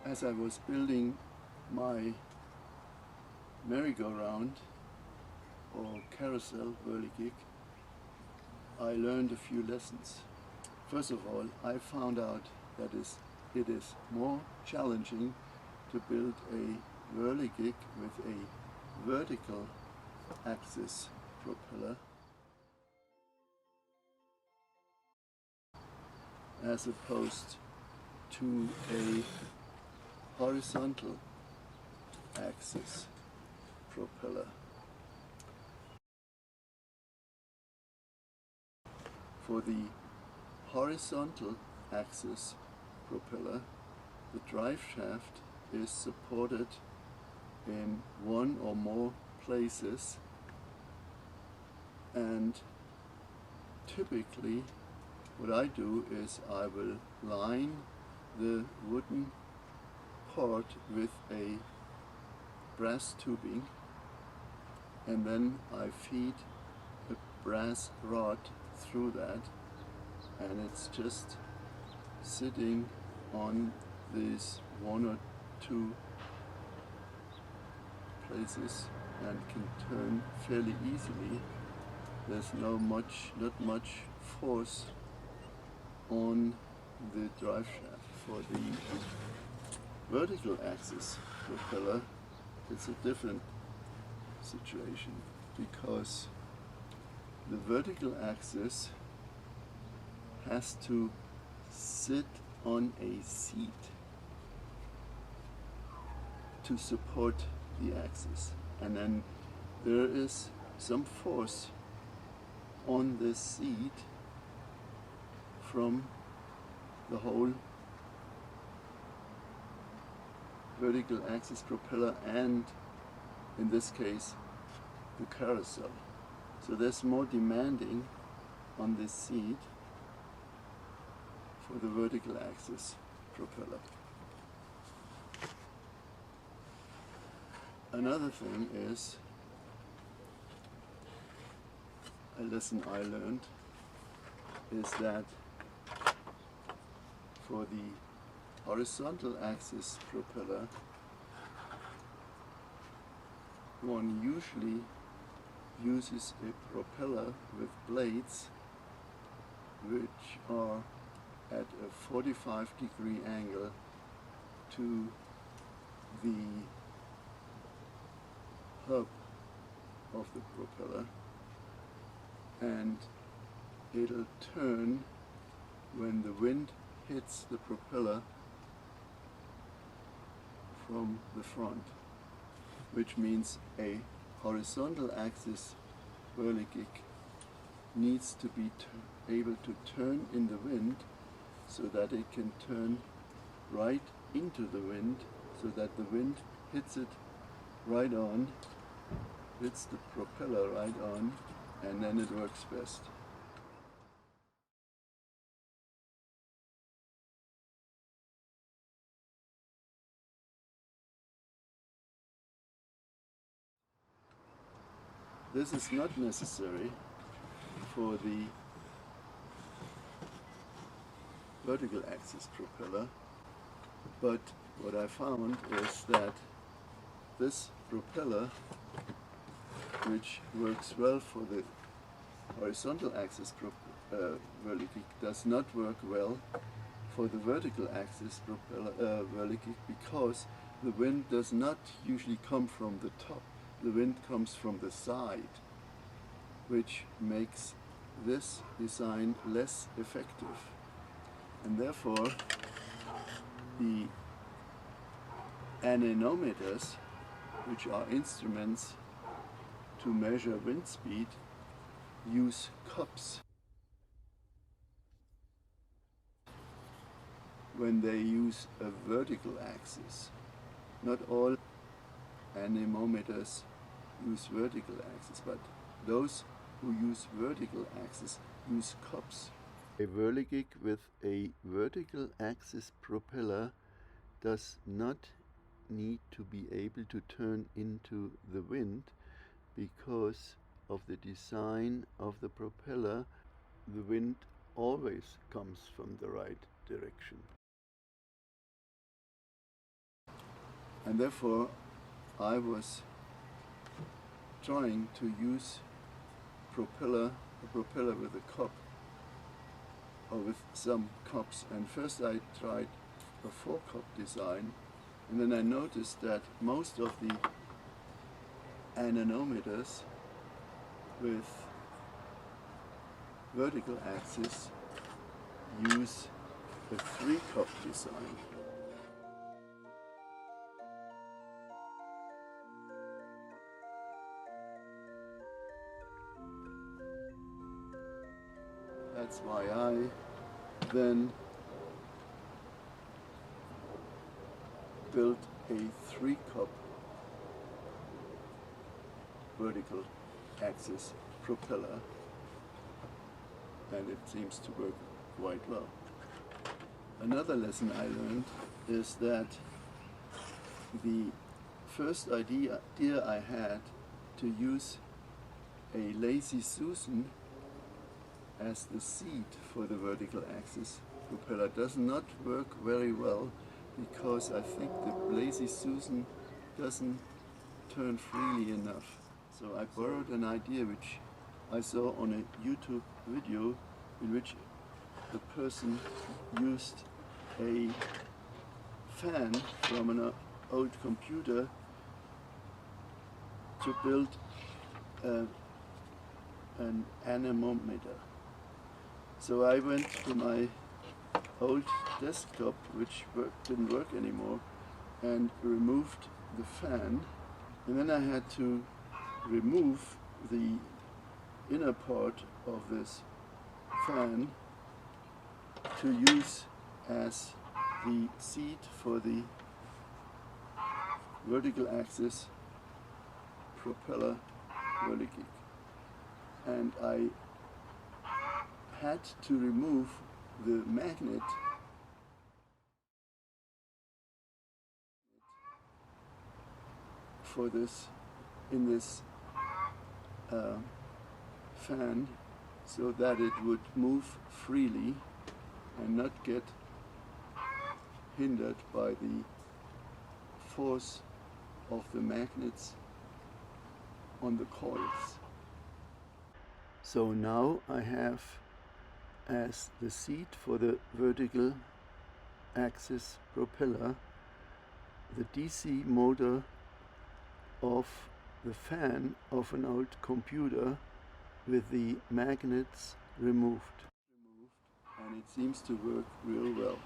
As I was building my merry-go-round or carousel whirligig, I learned a few lessons. First of all, I found out that it is more challenging to build a whirligig with a vertical axis propeller as opposed to a horizontal axis propeller. For the horizontal axis propeller, the drive shaft is supported in one or more places, and typically what I do is I will line the wooden part with a brass tubing, and then I feed a brass rod through that, and it's just sitting on these one or two places and can turn fairly easily. There's not much force on the drive shaft. For the vertical axis propeller, it's a different situation, because the vertical axis has to sit on a seat to support the axis, and then there is some force on this seat from the whole vertical axis propeller and, in this case, the carousel. So there's more demanding on this seat for the vertical axis propeller. Another thing is a lesson I learned is that for the horizontal axis propeller, one usually uses a propeller with blades which are at a 45-degree angle to the hub of the propeller, and it'll turn when the wind hits the propeller from the front, which means a horizontal axis whirligig needs to be able to turn in the wind so that it can turn right into the wind, so that the wind hits it right on, hits the propeller right on, and then it works best. This is not necessary for the vertical axis propeller, but what I found is that this propeller, which works well for the horizontal axis whirligig, does not work well for the vertical axis propeller whirligig, because the wind does not usually come from the top. The wind comes from the side, which makes this design less effective. And therefore, the anemometers, which are instruments to measure wind speed, use cups when they use a vertical axis. Not all anemometers use vertical axis, but those who use vertical axis use cups. A whirligig with a vertical axis propeller does not need to be able to turn into the wind, because of the design of the propeller. The wind always comes from the right direction. and therefore I was trying to use a propeller with a cup, or with some cups, and first I tried a 4-cup design, and then I noticed that most of the anemometers with vertical axis use a 3-cup design. That's why I then built a 3-cup vertical axis propeller, and it seems to work quite well. Another lesson I learned is that the first idea I had to use a lazy Susan as the seat for the vertical axis propeller does not work very well, because I think the lazy Susan doesn't turn freely enough. So I borrowed an idea which I saw on a YouTube video, in which the person used a fan from an old computer to build an anemometer. So I went to my old desktop, which didn't work anymore, and removed the fan, and then I had to remove the inner part of this fan to use as the seat for the vertical axis propeller Whirligig. And I had to remove the magnet for this in this fan, so that it would move freely and not get hindered by the force of the magnets on the coils. So now I have as the seat for the vertical axis propeller the DC motor of the fan of an old computer with the magnets removed, and it seems to work real well.